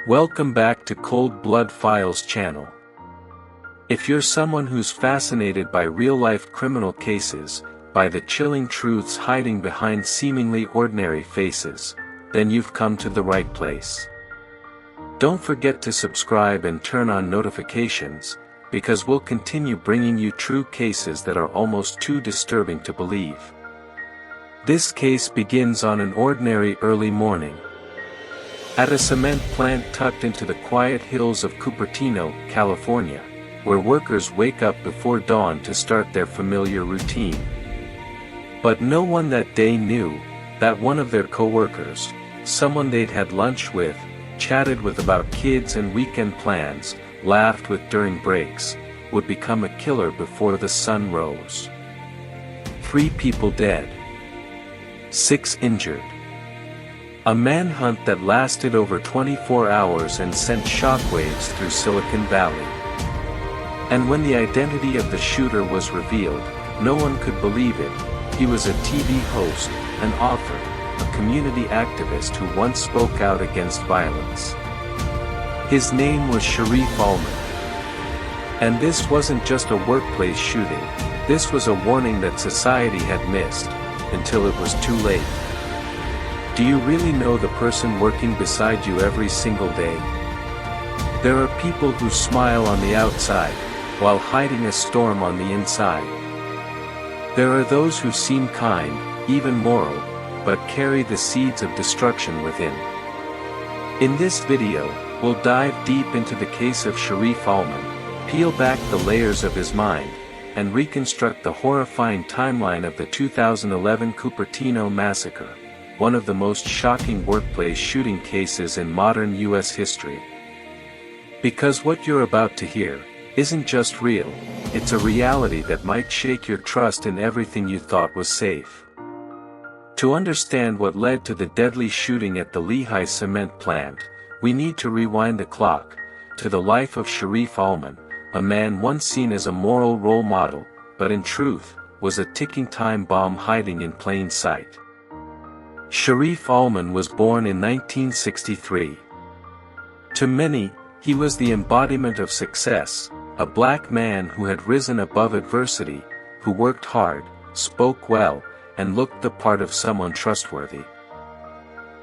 Welcome back to Cold Blood Files channel. If you're someone who's fascinated by real-life criminal cases, by the chilling truths hiding behind seemingly ordinary faces, then you've come to the right place. Don't forget to subscribe and turn on notifications, because we'll continue bringing you true cases that are almost too disturbing to believe. This case begins on an ordinary early morning at a cement plant tucked into the quiet hills of Cupertino, California, where workers wake up before dawn to start their familiar routine. But no one that day knew that one of their coworkers, someone they'd had lunch with, chatted with about kids and weekend plans, laughed with during breaks, would become a killer before the sun rose. 3 people dead. 6 injured. A manhunt that lasted over 24 hours and sent shockwaves through Silicon Valley. And when the identity of the shooter was revealed, no one could believe it. He was a TV host, an author, a community activist who once spoke out against violence. His name was Shareef Allman. And this wasn't just a workplace shooting, this was a warning that society had missed, until it was too late. Do you really know the person working beside you every single day? There are people who smile on the outside, while hiding a storm on the inside. There are those who seem kind, even moral, but carry the seeds of destruction within. In this video, we'll dive deep into the case of Shareef Allman, peel back the layers of his mind, and reconstruct the horrifying timeline of the 2011 Cupertino massacre, one of the most shocking workplace shooting cases in modern U.S. history. Because what you're about to hear isn't just real, it's a reality that might shake your trust in everything you thought was safe. To understand what led to the deadly shooting at the Lehigh cement plant, we need to rewind the clock to the life of Shareef Allman, a man once seen as a moral role model, but in truth, was a ticking time bomb hiding in plain sight. Shareef Allman was born in 1963. To many, he was the embodiment of success, a black man who had risen above adversity, who worked hard, spoke well, and looked the part of someone trustworthy.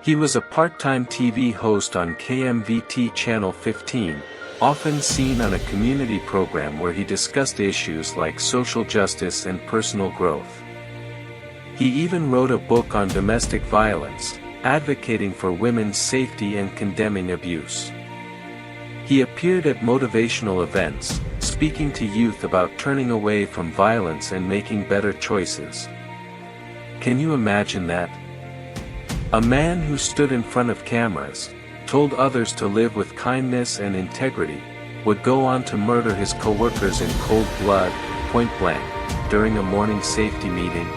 He was a part-time TV host on KMVT Channel 15, often seen on a community program where he discussed issues like social justice and personal growth. He even wrote a book on domestic violence, advocating for women's safety and condemning abuse. He appeared at motivational events, speaking to youth about turning away from violence and making better choices. Can you imagine that? A man who stood in front of cameras, told others to live with kindness and integrity, would go on to murder his coworkers in cold blood, point blank, during a morning safety meeting?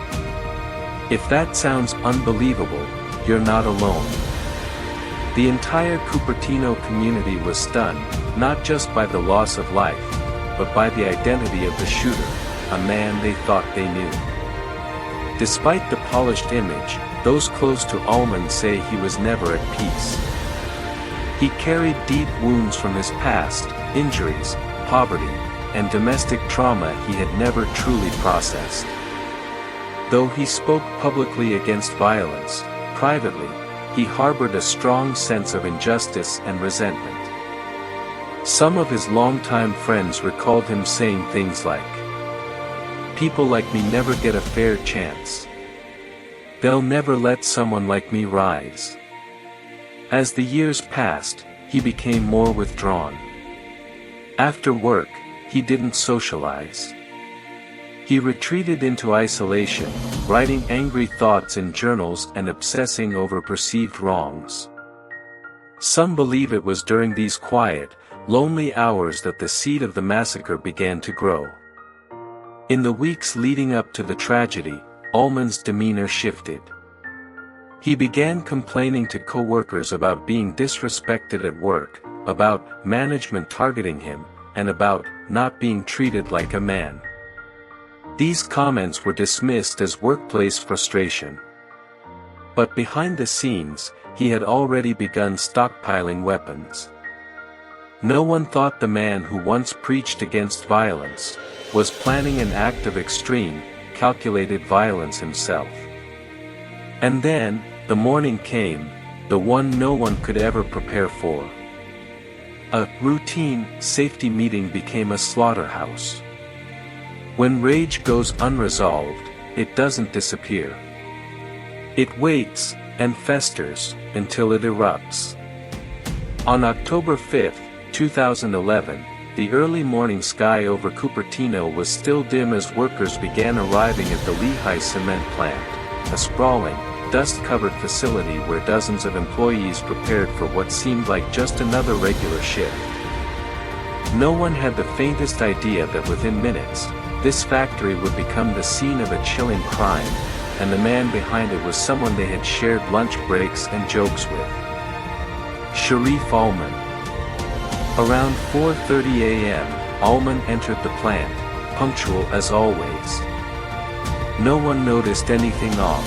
If that sounds unbelievable, you're not alone. The entire Cupertino community was stunned, not just by the loss of life, but by the identity of the shooter, a man they thought they knew. Despite the polished image, those close to Allman say he was never at peace. He carried deep wounds from his past, injuries, poverty, and domestic trauma he had never truly processed. Though he spoke publicly against violence, privately, he harbored a strong sense of injustice and resentment. Some of his longtime friends recalled him saying things like, "People like me never get a fair chance. They'll never let someone like me rise." As the years passed, he became more withdrawn. After work, he didn't socialize. He retreated into isolation, writing angry thoughts in journals and obsessing over perceived wrongs. Some believe it was during these quiet, lonely hours that the seed of the massacre began to grow. In the weeks leading up to the tragedy, Allman's demeanor shifted. He began complaining to coworkers about being disrespected at work, about management targeting him, and about not being treated like a man. These comments were dismissed as workplace frustration. But behind the scenes, he had already begun stockpiling weapons. No one thought the man who once preached against violence was planning an act of extreme, calculated violence himself. And then, the morning came, the one no one could ever prepare for. A routine, safety meeting became a slaughterhouse. When rage goes unresolved, it doesn't disappear. It waits, and festers, until it erupts. On October 5, 2011, the early morning sky over Cupertino was still dim as workers began arriving at the Lehigh cement plant, a sprawling, dust-covered facility where dozens of employees prepared for what seemed like just another regular shift. No one had the faintest idea that within minutes, this factory would become the scene of a chilling crime, and the man behind it was someone they had shared lunch breaks and jokes with. Shareef Allman. Around 4:30 a.m., Allman entered the plant, punctual as always. No one noticed anything off.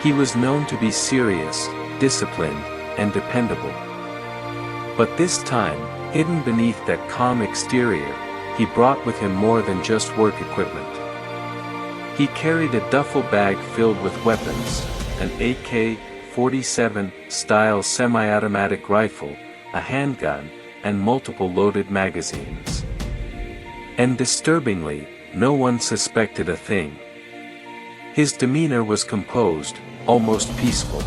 He was known to be serious, disciplined, and dependable. But this time, hidden beneath that calm exterior, he brought with him more than just work equipment. He carried a duffel bag filled with weapons, an AK-47 style semi-automatic rifle, a handgun, and multiple loaded magazines. And disturbingly, no one suspected a thing. His demeanor was composed, almost peaceful.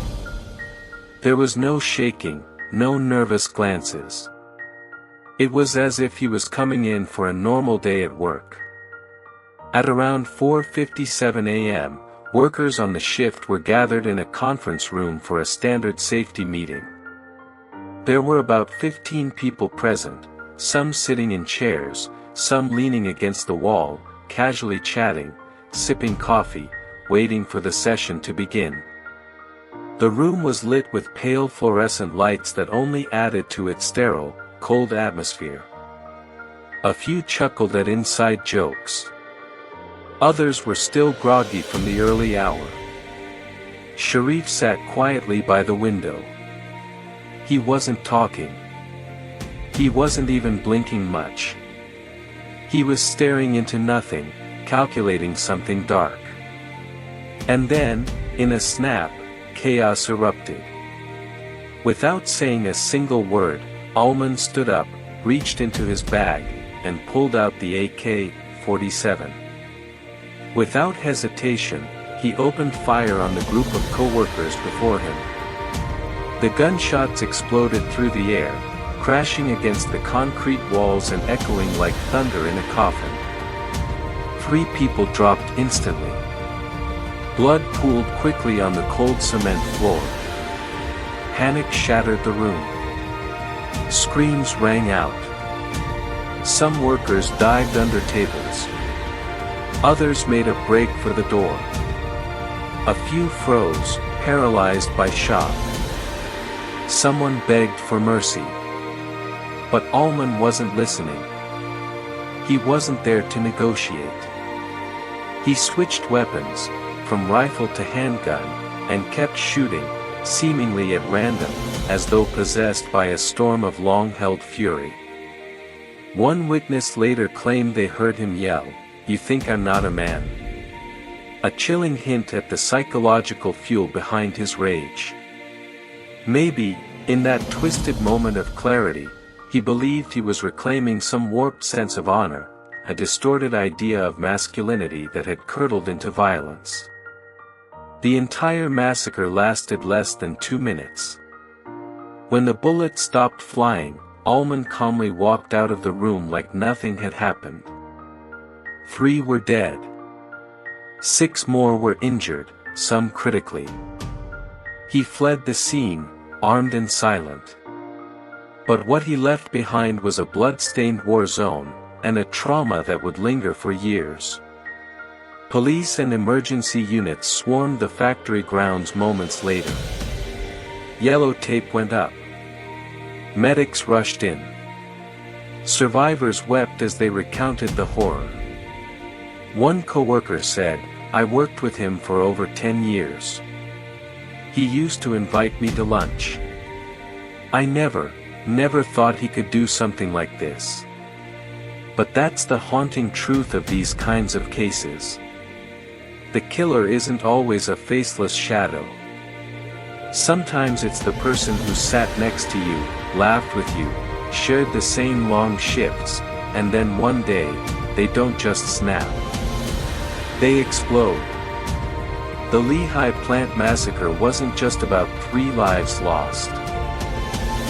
There was no shaking, no nervous glances. It was as if he was coming in for a normal day at work. At around 4:57 a.m., workers on the shift were gathered in a conference room for a standard safety meeting. There were about 15 people present, some sitting in chairs, some leaning against the wall, casually chatting, sipping coffee, waiting for the session to begin. The room was lit with pale fluorescent lights that only added to its sterile, cold atmosphere. A few chuckled at inside jokes. Others were still groggy from the early hour. Shareef sat quietly by the window. He wasn't talking. He wasn't even blinking much. He was staring into nothing, calculating something dark. And then, in a snap, chaos erupted. Without saying a single word, Allman stood up, reached into his bag, and pulled out the AK-47. Without hesitation, he opened fire on the group of coworkers before him. The gunshots exploded through the air, crashing against the concrete walls and echoing like thunder in a coffin. 3 people dropped instantly. Blood pooled quickly on the cold cement floor. Panic shattered the room. Screams rang out. Some workers dived under tables. Others made a break for the door. A few froze, paralyzed by shock. Someone begged for mercy. But Allman wasn't listening. He wasn't there to negotiate. He switched weapons, from rifle to handgun, and kept shooting, seemingly at random, as though possessed by a storm of long-held fury. One witness later claimed they heard him yell, "You think I'm not a man?" A chilling hint at the psychological fuel behind his rage. Maybe, in that twisted moment of clarity, he believed he was reclaiming some warped sense of honor, a distorted idea of masculinity that had curdled into violence. The entire massacre lasted less than 2 minutes. When the bullets stopped flying, Allman calmly walked out of the room like nothing had happened. 3 were dead. 6 more were injured, some critically. He fled the scene, armed and silent. But what he left behind was a blood-stained war zone, and a trauma that would linger for years. Police and emergency units swarmed the factory grounds moments later. Yellow tape went up. Medics rushed in. Survivors wept as they recounted the horror. One coworker said, "I worked with him for over 10 years. He used to invite me to lunch. I never thought he could do something like this. But that's the haunting truth of these kinds of cases. The killer isn't always a faceless shadow. Sometimes it's the person who sat next to you, laughed with you, shared the same long shifts, and then one day, they don't just snap. They explode. The Lehigh plant massacre wasn't just about 3 lives lost.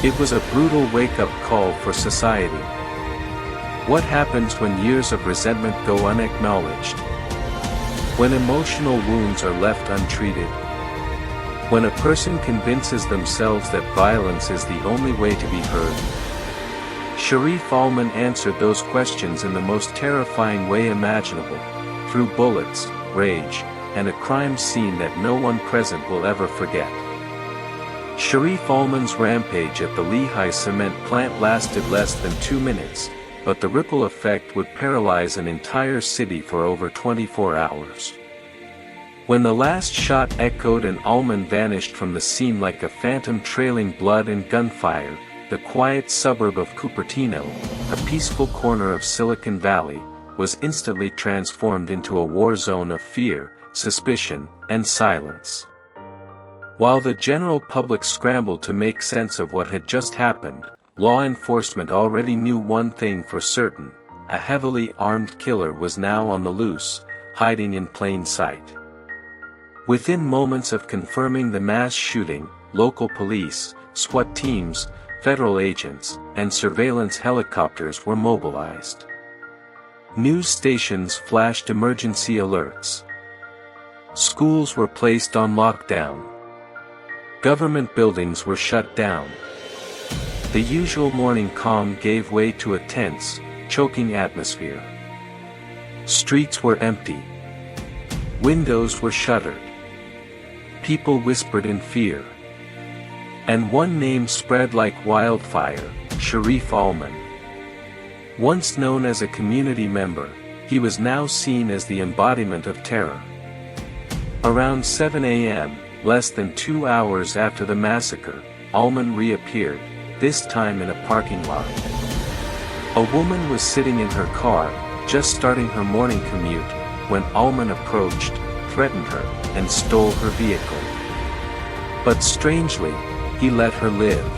It was a brutal wake-up call for society. What happens when years of resentment go unacknowledged? When emotional wounds are left untreated? When a person convinces themselves that violence is the only way to be heard? Shareef Allman answered those questions in the most terrifying way imaginable, through bullets, rage, and a crime scene that no one present will ever forget. Shareef Allman's rampage at the Lehigh cement plant lasted less than 2 minutes, but the ripple effect would paralyze an entire city for over 24 hours. When the last shot echoed and Allman vanished from the scene like a phantom trailing blood and gunfire, the quiet suburb of Cupertino, a peaceful corner of Silicon Valley, was instantly transformed into a war zone of fear, suspicion, and silence. While the general public scrambled to make sense of what had just happened, law enforcement already knew one thing for certain: a heavily armed killer was now on the loose, hiding in plain sight. Within moments of confirming the mass shooting, local police, SWAT teams, federal agents, and surveillance helicopters were mobilized. News stations flashed emergency alerts. Schools were placed on lockdown. Government buildings were shut down. The usual morning calm gave way to a tense, choking atmosphere. Streets were empty. Windows were shuttered. People whispered in fear. And one name spread like wildfire: Shareef Allman. Once known as a community member, he was now seen as the embodiment of terror. Around 7 a.m., less than 2 hours after the massacre, Allman reappeared, this time in a parking lot. A woman was sitting in her car, just starting her morning commute, when Allman approached, threatened her, and stole her vehicle. But strangely, he let her live.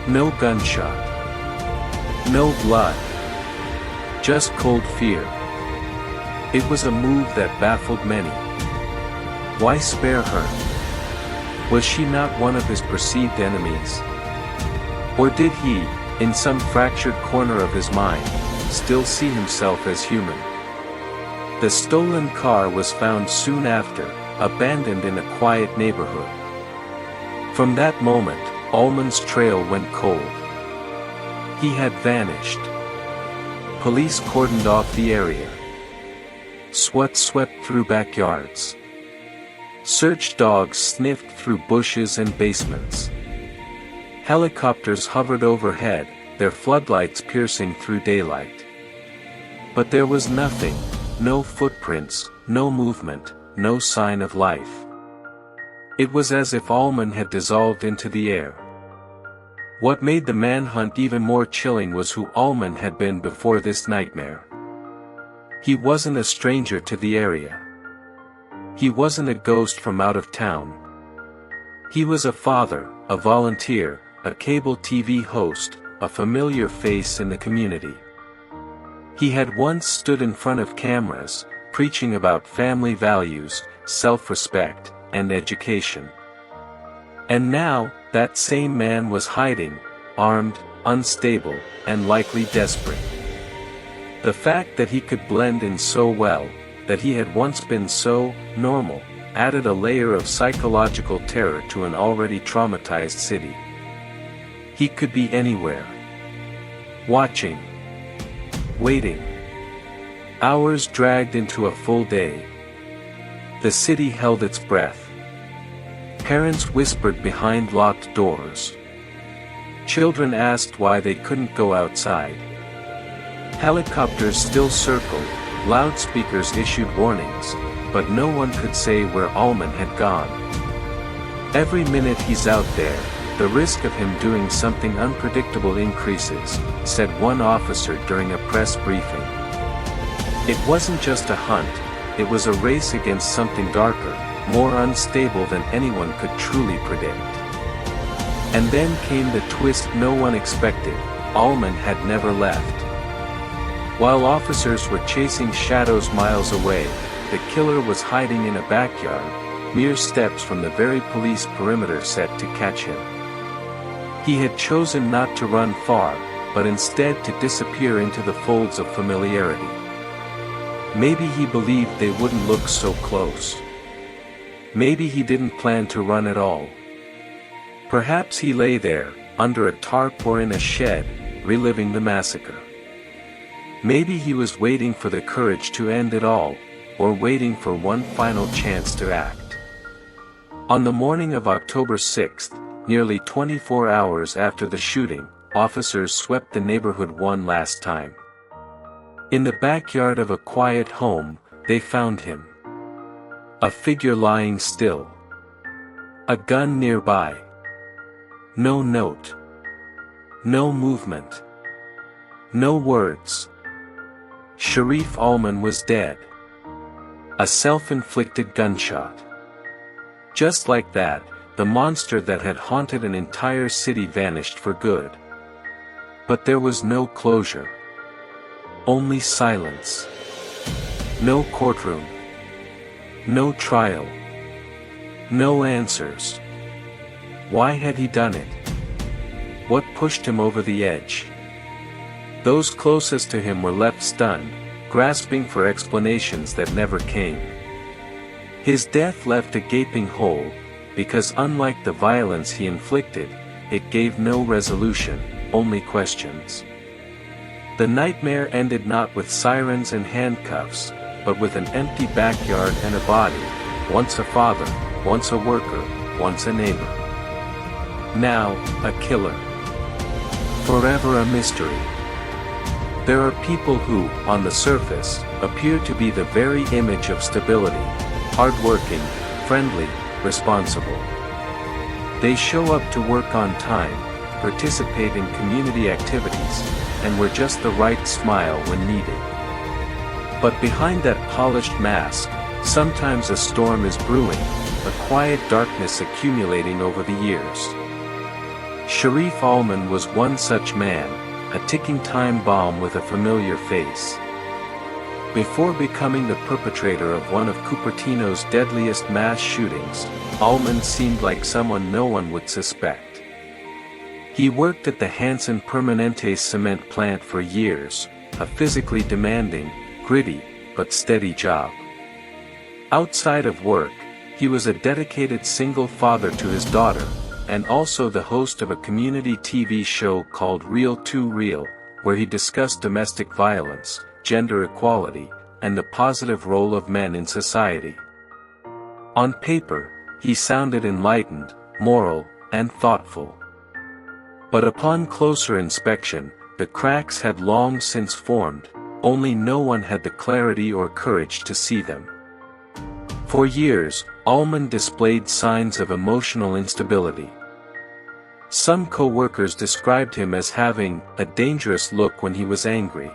No gunshot. No blood. Just cold fear. It was a move that baffled many. Why spare her? Was she not one of his perceived enemies? Or did he, in some fractured corner of his mind, still see himself as human? The stolen car was found soon after, abandoned in a quiet neighborhood. From that moment, Allman's trail went cold. He had vanished. Police cordoned off the area. SWAT swept through backyards. Search dogs sniffed through bushes and basements. Helicopters hovered overhead, their floodlights piercing through daylight. But there was nothing, no footprints, no movement, no sign of life. It was as if Allman had dissolved into the air. What made the manhunt even more chilling was who Allman had been before this nightmare. He wasn't a stranger to the area. He wasn't a ghost from out of town. He was a father, a volunteer, a cable TV host, a familiar face in the community. He had once stood in front of cameras, preaching about family values, self-respect, and education. And now, that same man was hiding, armed, unstable, and likely desperate. The fact that he could blend in so well, that he had once been so normal, added a layer of psychological terror to an already traumatized city. He could be anywhere. Watching. Waiting. Hours dragged into a full day. The city held its breath. Parents whispered behind locked doors. Children asked why they couldn't go outside. Helicopters still circled, loudspeakers issued warnings, but no one could say where Allman had gone. Every minute he's out there, the risk of him doing something unpredictable increases, said one officer during a press briefing. It wasn't just a hunt, it was a race against something darker, more unstable than anyone could truly predict. And then came the twist no one expected: Allman had never left. While officers were chasing shadows miles away, the killer was hiding in a backyard, mere steps from the very police perimeter set to catch him. He had chosen not to run far, but instead to disappear into the folds of familiarity. Maybe he believed they wouldn't look so close. Maybe he didn't plan to run at all. Perhaps he lay there, under a tarp or in a shed, reliving the massacre. Maybe he was waiting for the courage to end it all, or waiting for one final chance to act. On the morning of October 6th, nearly 24 hours after the shooting, officers swept the neighborhood one last time. In the backyard of a quiet home, they found him. A figure lying still. A gun nearby. No note. No movement. No words. Shareef Allman was dead. A self-inflicted gunshot. Just like that, the monster that had haunted an entire city vanished for good. But there was no closure. Only silence. No courtroom. No trial. No answers. Why had he done it? What pushed him over the edge? Those closest to him were left stunned, grasping for explanations that never came. His death left a gaping hole, because unlike the violence he inflicted, it gave no resolution, only questions. The nightmare ended not with sirens and handcuffs, but with an empty backyard and a body, once a father, once a worker, once a neighbor. Now, a killer. Forever a mystery. There are people who, on the surface, appear to be the very image of stability: hardworking, friendly, responsible. They show up to work on time, participate in community activities, and wear just the right smile when needed. But behind that polished mask, sometimes a storm is brewing, a quiet darkness accumulating over the years. Shareef Allman was one such man, a ticking time bomb with a familiar face. Before becoming the perpetrator of one of Cupertino's deadliest mass shootings, Allman seemed like someone no one would suspect. He worked at the Hanson Permanente cement plant for years, a physically demanding, gritty, but steady job. Outside of work, he was a dedicated single father to his daughter, and also the host of a community TV show called Real to Real, where he discussed domestic violence, gender equality, and the positive role of men in society. On paper, he sounded enlightened, moral, and thoughtful. But upon closer inspection, the cracks had long since formed, only no one had the clarity or courage to see them. For years, Allman displayed signs of emotional instability. Some co-workers described him as having a dangerous look when he was angry.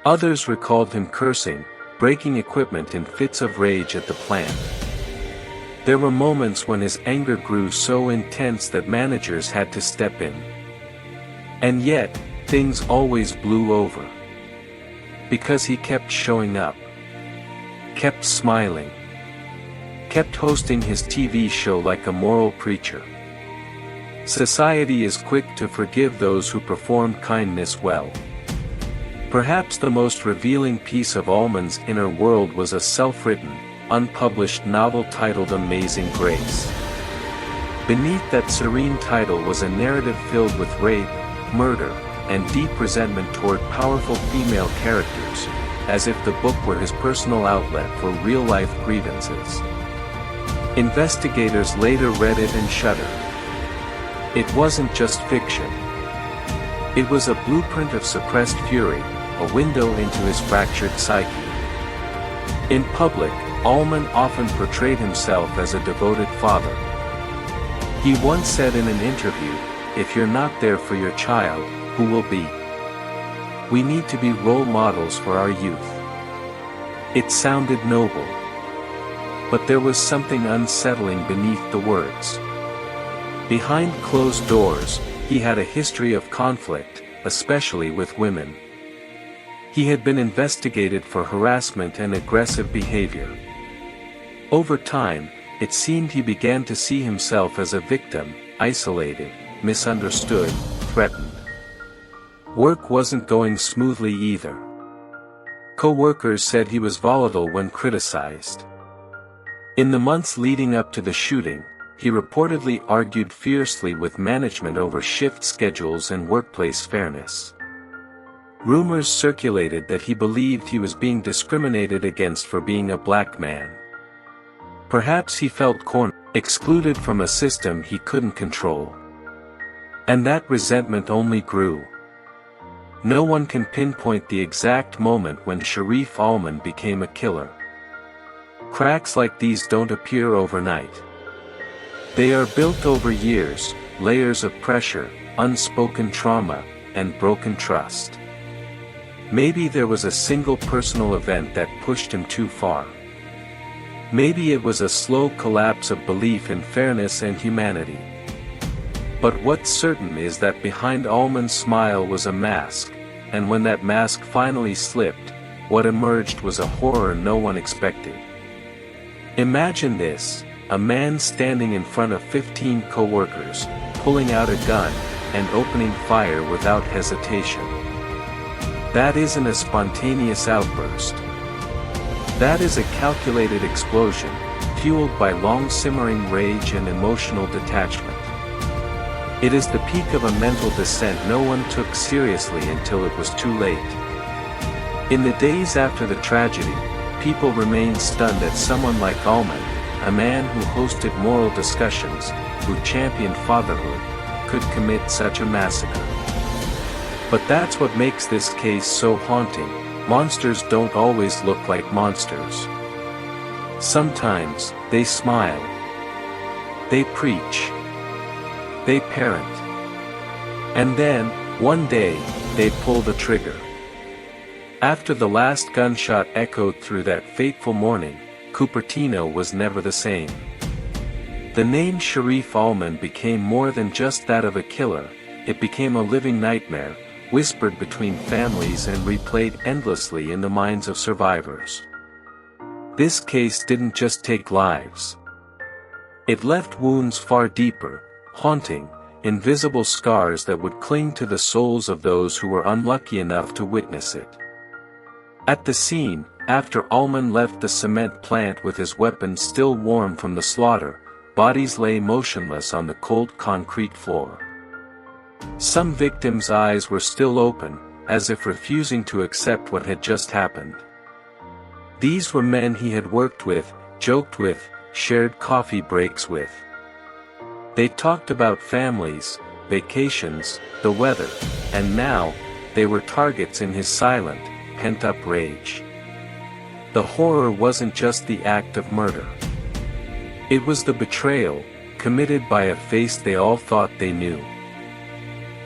Others recalled him cursing, breaking equipment in fits of rage at the plant. There were moments when his anger grew so intense that managers had to step in. And yet, things always blew over. Because he kept showing up. Kept smiling. Kept hosting his TV show like a moral preacher. Society is quick to forgive those who perform kindness well. Perhaps the most revealing piece of Allman's inner world was a self-written, unpublished novel titled Amazing Grace. Beneath that serene title was a narrative filled with rape, murder, and deep resentment toward powerful female characters, as if the book were his personal outlet for real-life grievances. Investigators later read it and shuddered. It wasn't just fiction. It was a blueprint of suppressed fury, a window into his fractured psyche. In public, Allman often portrayed himself as a devoted father. He once said in an interview, "If you're not there for your child, who will be?" We need to be role models for our youth. It sounded noble. But there was something unsettling beneath the words. Behind closed doors, he had a history of conflict, especially with women. He had been investigated for harassment and aggressive behavior. Over time, it seemed he began to see himself as a victim, isolated, misunderstood, threatened. Work wasn't going smoothly either. Coworkers said he was volatile when criticized. In the months leading up to the shooting, he reportedly argued fiercely with management over shift schedules and workplace fairness. Rumors circulated that he believed he was being discriminated against for being a black man. Perhaps he felt cornered, excluded from a system he couldn't control. And that resentment only grew. No one can pinpoint the exact moment when Shareef Allman became a killer. Cracks like these don't appear overnight. They are built over years, layers of pressure, unspoken trauma, and broken trust. Maybe there was a single personal event that pushed him too far. Maybe it was a slow collapse of belief in fairness and humanity. But what's certain is that behind Allman's smile was a mask, and when that mask finally slipped, what emerged was a horror no one expected. Imagine this, a man standing in front of 15 coworkers, pulling out a gun, and opening fire without hesitation. That isn't a spontaneous outburst. That is a calculated explosion, fueled by long-simmering rage and emotional detachment. It is the peak of a mental descent no one took seriously until it was too late. In the days after the tragedy, people remained stunned that someone like Allman, a man who hosted moral discussions, who championed fatherhood, could commit such a massacre. But that's what makes this case so haunting. Monsters don't always look like monsters. Sometimes, they smile. They preach. They parent. And then, one day, they pull the trigger. After the last gunshot echoed through that fateful morning, Cupertino was never the same. The name Shareef Allman became more than just that of a killer, it became a living nightmare, whispered between families and replayed endlessly in the minds of survivors. This case didn't just take lives. It left wounds far deeper, haunting, invisible scars that would cling to the souls of those who were unlucky enough to witness it. At the scene, after Allman left the cement plant with his weapon still warm from the slaughter, bodies lay motionless on the cold concrete floor. Some victims' eyes were still open, as if refusing to accept what had just happened. These were men he had worked with, joked with, shared coffee breaks with. They talked about families, vacations, the weather, and now, they were targets in his silent, pent-up rage. The horror wasn't just the act of murder. It was the betrayal, committed by a face they all thought they knew.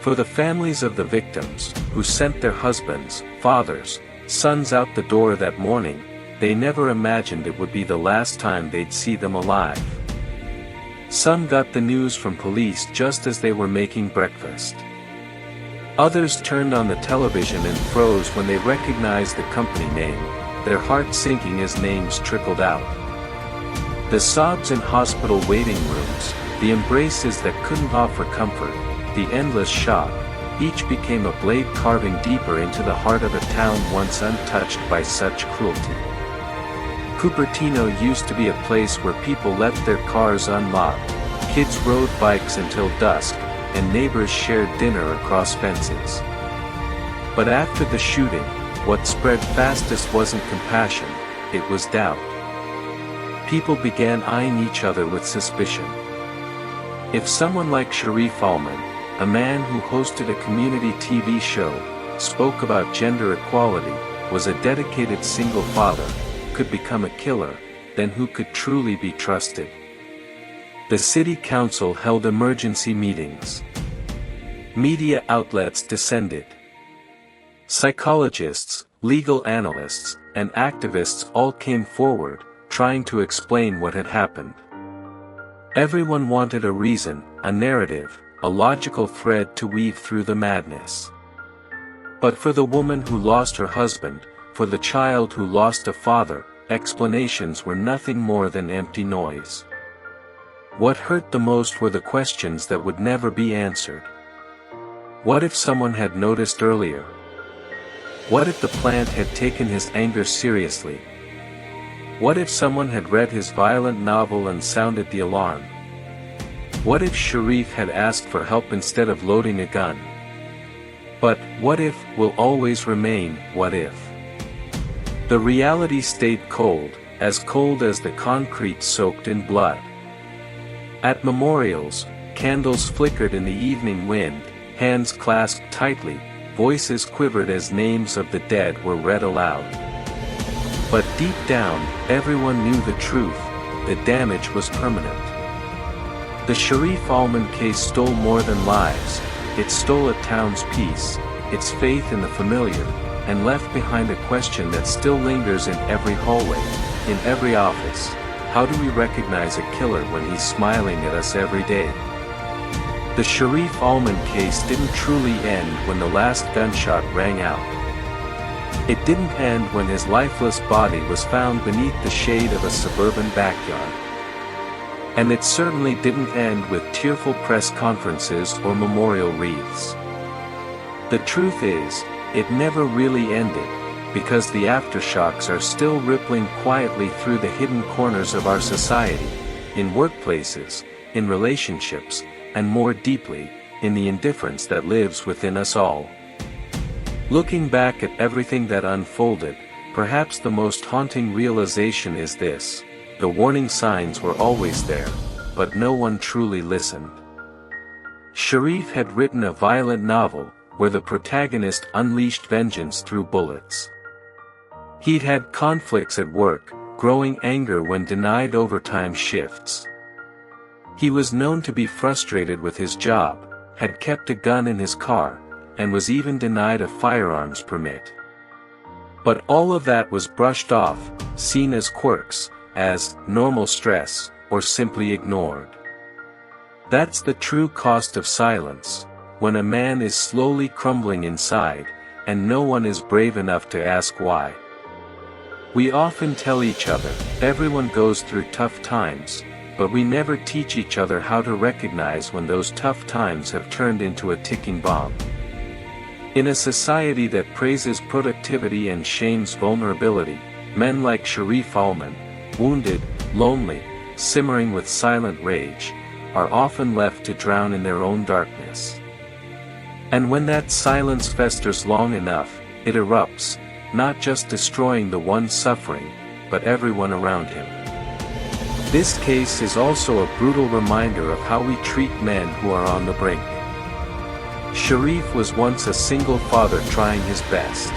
For the families of the victims, who sent their husbands, fathers, sons out the door that morning, they never imagined it would be the last time they'd see them alive. Some got the news from police just as they were making breakfast. Others turned on the television and froze when they recognized the company name, their hearts sinking as names trickled out. The sobs in hospital waiting rooms, the embraces that couldn't offer comfort, the endless shock, each became a blade carving deeper into the heart of a town once untouched by such cruelty. Cupertino used to be a place where people left their cars unlocked, kids rode bikes until dusk, and neighbors shared dinner across fences. But after the shooting, what spread fastest wasn't compassion, it was doubt. People began eyeing each other with suspicion. If someone like Shareef Allman, a man who hosted a community TV show, spoke about gender equality, was a dedicated single father, could become a killer, then who could truly be trusted? The city council held emergency meetings. Media outlets descended. Psychologists, legal analysts, and activists all came forward, trying to explain what had happened. Everyone wanted a reason, a narrative, a logical thread to weave through the madness. But for the woman who lost her husband, for the child who lost a father, explanations were nothing more than empty noise. What hurt the most were the questions that would never be answered. What if someone had noticed earlier? What if the plant had taken his anger seriously? What if someone had read his violent novel and sounded the alarm? What if Shareef had asked for help instead of loading a gun? But, what if, will always remain, what if? The reality stayed cold as the concrete soaked in blood. At memorials, candles flickered in the evening wind, hands clasped tightly, voices quivered as names of the dead were read aloud. But deep down, everyone knew the truth: the damage was permanent. The Shareef Allman case stole more than lives. It stole a town's peace, its faith in the familiar, and left behind a question that still lingers in every hallway, in every office: how do we recognize a killer when he's smiling at us every day? The Shareef Allman case didn't truly end when the last gunshot rang out. It didn't end when his lifeless body was found beneath the shade of a suburban backyard. And it certainly didn't end with tearful press conferences or memorial wreaths. The truth is, it never really ended, because the aftershocks are still rippling quietly through the hidden corners of our society, in workplaces, in relationships, and more deeply, in the indifference that lives within us all. Looking back at everything that unfolded, perhaps the most haunting realization is this: the warning signs were always there, but no one truly listened. Shareef had written a violent novel, where the protagonist unleashed vengeance through bullets. He'd had conflicts at work, growing anger when denied overtime shifts. He was known to be frustrated with his job, had kept a gun in his car, and was even denied a firearms permit. But all of that was brushed off, seen as quirks, as normal stress, or simply ignored. That's the true cost of silence, when a man is slowly crumbling inside, and no one is brave enough to ask why. We often tell each other, everyone goes through tough times, but we never teach each other how to recognize when those tough times have turned into a ticking bomb. In a society that praises productivity and shames vulnerability, men like Shareef Allman, wounded, lonely, simmering with silent rage, are often left to drown in their own darkness. And when that silence festers long enough, it erupts, not just destroying the one suffering, but everyone around him. This case is also a brutal reminder of how we treat men who are on the brink. Shareef was once a single father trying his best.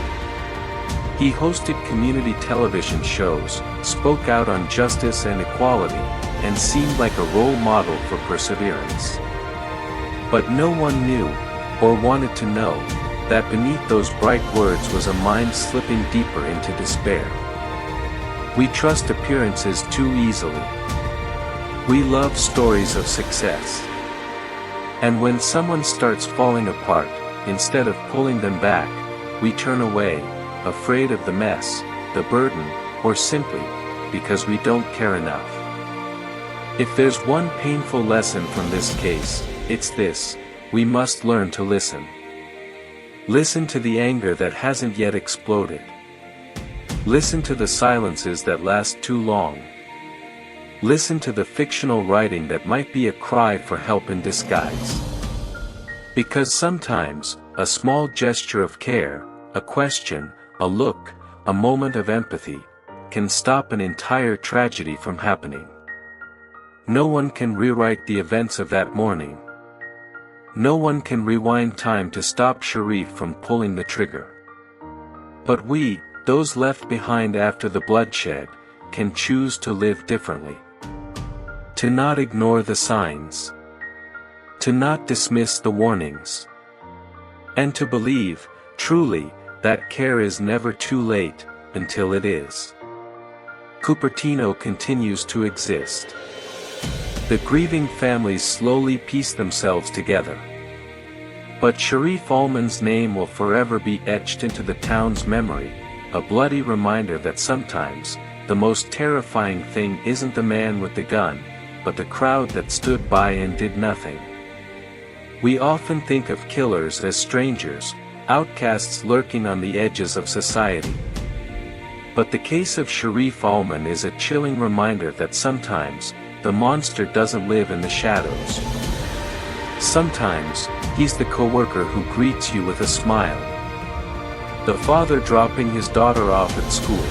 He hosted community television shows, spoke out on justice and equality, and seemed like a role model for perseverance. But no one knew, or wanted to know, that beneath those bright words was a mind slipping deeper into despair. We trust appearances too easily. We love stories of success. And when someone starts falling apart, instead of pulling them back, we turn away, afraid of the mess, the burden, or simply, because we don't care enough. If there's one painful lesson from this case, it's this: we must learn to listen. Listen to the anger that hasn't yet exploded. Listen to the silences that last too long. Listen to the fictional writing that might be a cry for help in disguise. Because sometimes, a small gesture of care, a question, a look, a moment of empathy, can stop an entire tragedy from happening. No one can rewrite the events of that morning. No one can rewind time to stop Shareef from pulling the trigger. But we, those left behind after the bloodshed, can choose to live differently. To not ignore the signs. To not dismiss the warnings. And to believe, truly, that care is never too late, until it is. Cupertino continues to exist. The grieving families slowly piece themselves together. But Shareef Allman's name will forever be etched into the town's memory, a bloody reminder that sometimes, the most terrifying thing isn't the man with the gun, but the crowd that stood by and did nothing. We often think of killers as strangers, outcasts lurking on the edges of society. But the case of Shareef Allman is a chilling reminder that sometimes, the monster doesn't live in the shadows. Sometimes, he's the coworker who greets you with a smile. The father dropping his daughter off at school.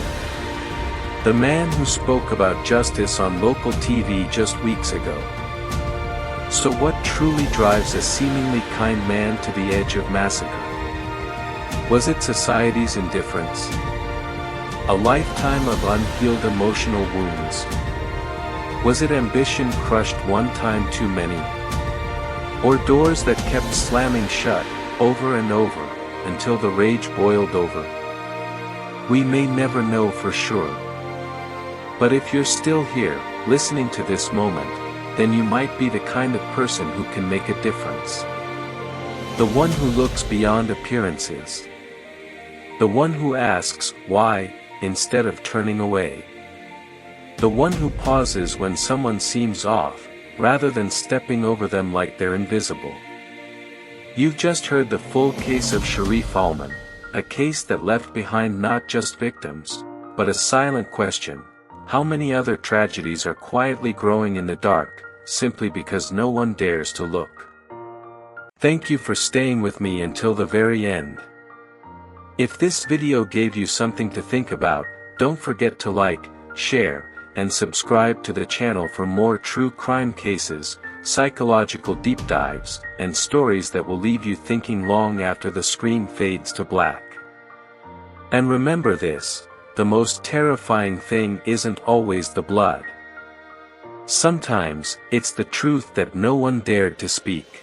The man who spoke about justice on local TV just weeks ago. So what truly drives a seemingly kind man to the edge of massacre? Was it society's indifference? A lifetime of unhealed emotional wounds? Was it ambition crushed one time too many? Or doors that kept slamming shut, over and over, until the rage boiled over? We may never know for sure. But if you're still here, listening to this moment, then you might be the kind of person who can make a difference. The one who looks beyond appearances. The one who asks, why, instead of turning away. The one who pauses when someone seems off, rather than stepping over them like they're invisible. You've just heard the full case of Shareef Allman, a case that left behind not just victims, but a silent question: how many other tragedies are quietly growing in the dark, simply because no one dares to look? Thank you for staying with me until the very end. If this video gave you something to think about, don't forget to like, share, and subscribe to the channel for more true crime cases, psychological deep dives, and stories that will leave you thinking long after the screen fades to black. And remember this: the most terrifying thing isn't always the blood. Sometimes, it's the truth that no one dared to speak.